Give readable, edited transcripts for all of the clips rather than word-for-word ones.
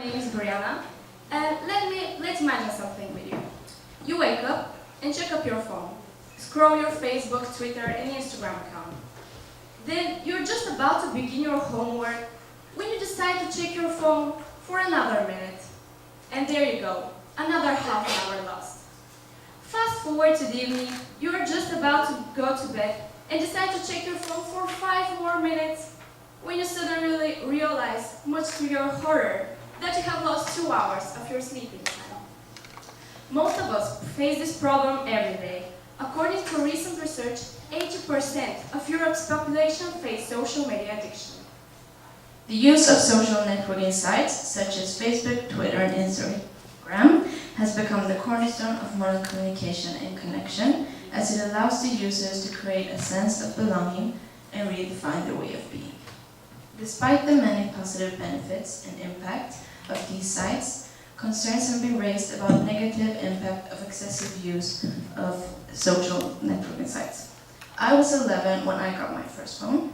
name is Boryana, and let's imagine something with you. You wake up and check up your phone, scroll your Facebook, Twitter, and Instagram account. Then you're just about to begin your homework when you decide to check your phone for another minute. And there you go, another half an hour lost. Fast forward to the evening, you are just about to go to bed and decide to check your phone for 5 more minutes when you suddenly realize, much to your horror, that you have lost 2 hours of your sleeping time. Most of us face this problem every day. According to recent research, 80% of Europe's population face social media addiction. The use of social networking sites such as Facebook, Twitter, and Instagram has become the cornerstone of modern communication and connection, as it allows the users to create a sense of belonging and redefine their way of being. Despite the many positive benefits and impact of these sites, concerns have been raised about negative impact of excessive use of social networking sites. I was 11 when I got my first phone.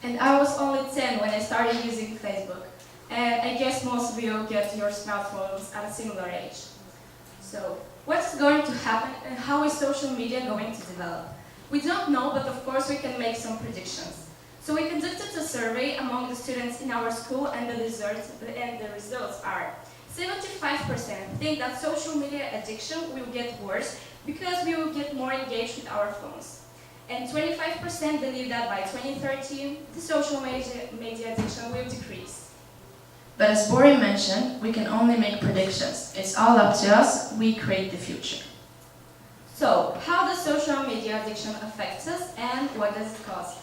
And I was only 10 when I started using Facebook. And I guess most of you get your smartphones at a similar age. So, what's going to happen and how is social media going to develop? We don't know, but of course we can make some predictions. So we conducted a survey among the students in our school, and the results are 75% think that social media addiction will get worse because we will get more engaged with our phones. And 25% believe that by 2013, the social media addiction will decrease. But as Bory mentioned, we can only make predictions. It's all up to us. We create the future. So, how does social media addiction affect us and what does it cause?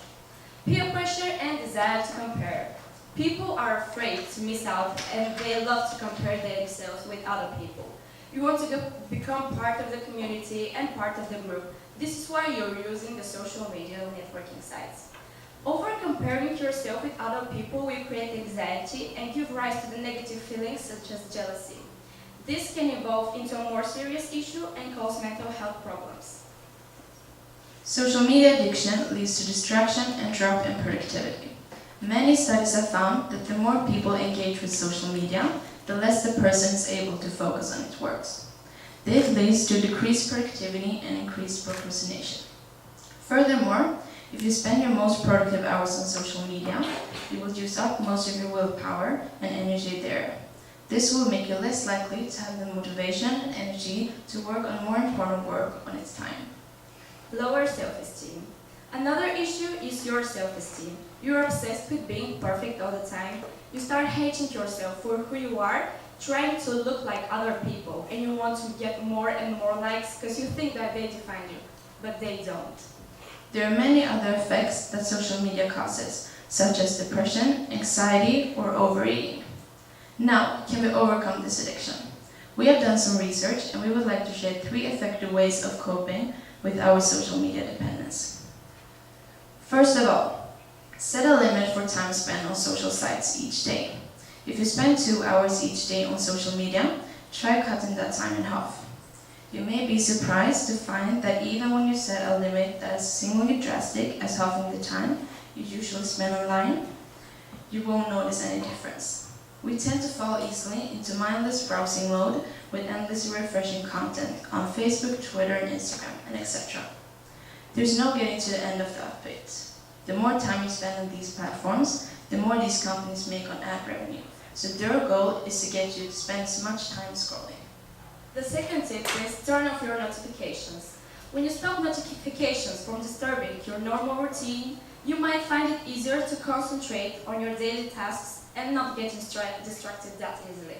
Peer pressure and desire to compare. People are afraid to miss out and they love to compare themselves with other people. You want to become part of the community and part of the group. This is why you're using the social media networking sites. Over-comparing yourself with other people will create anxiety and give rise to the negative feelings such as jealousy. This can evolve into a more serious issue and cause mental health problems. Social media addiction leads to distraction and drop in productivity. Many studies have found that the more people engage with social media, the less the person is able to focus on its works. This leads to decreased productivity and increased procrastination. Furthermore, if you spend your most productive hours on social media, you will use up most of your willpower and energy there. This will make you less likely to have the motivation and energy to work on more important work on its time. Lower self-esteem. Another issue is your self-esteem. You're obsessed with being perfect all the time. You start hating yourself for who you are, trying to look like other people, and you want to get more and more likes because you think that they define you, but they don't. There are many other effects that social media causes, such as depression, anxiety, or overeating. Now, can we overcome this addiction? We have done some research and we would like to share 3 effective ways of coping with our social media dependence. First of all, set a limit for time spent on social sites each day. If you spend 2 hours each day on social media, try cutting that time in half. You may be surprised to find that even when you set a limit that is seemingly drastic as halving the time you usually spend online, you won't notice any difference. We tend to fall easily into mindless browsing mode with endlessly refreshing content on Facebook, Twitter, and Instagram, and etc. There's no getting to the end of the updates. The more time you spend on these platforms, the more these companies make on ad revenue. So their goal is to get you to spend as much time scrolling. The second tip is turn off your notifications. When you stop notifications from disturbing your normal routine, you might find it easier to concentrate on your daily tasks and not get distracted that easily.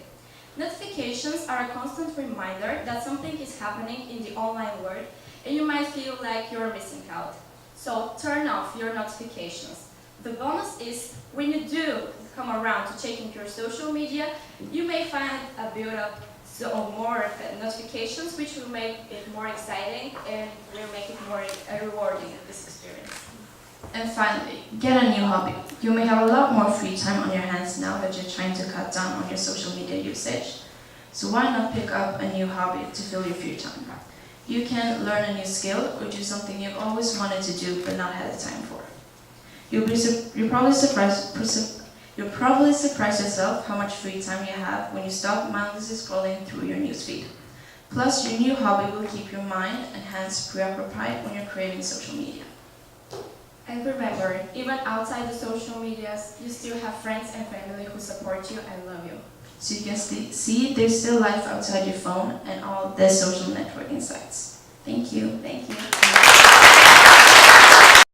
Notifications are a constant reminder that something is happening in the online world and you might feel like you're missing out. So turn off your notifications. The bonus is when you do come around to checking your social media, you may find a build-up of more notifications, which will make it more exciting and will make it more rewarding in this experience. And finally, get a new hobby. You may have a lot more free time on your hands now that you're trying to cut down on your social media usage. So why not pick up a new hobby to fill your free time? You can learn a new skill or do something you've always wanted to do but not had the time for. You'll probably surprised You'll probably surprise yourself how much free time you have when you stop mindlessly scrolling through your newsfeed. Plus, your new hobby will keep your mind and hands preoccupied when you're craving social media. And remember, even outside the social medias, you still have friends and family who support you and love you. So you can see there's still life outside your phone and all the social networking sites. Thank you. Thank you.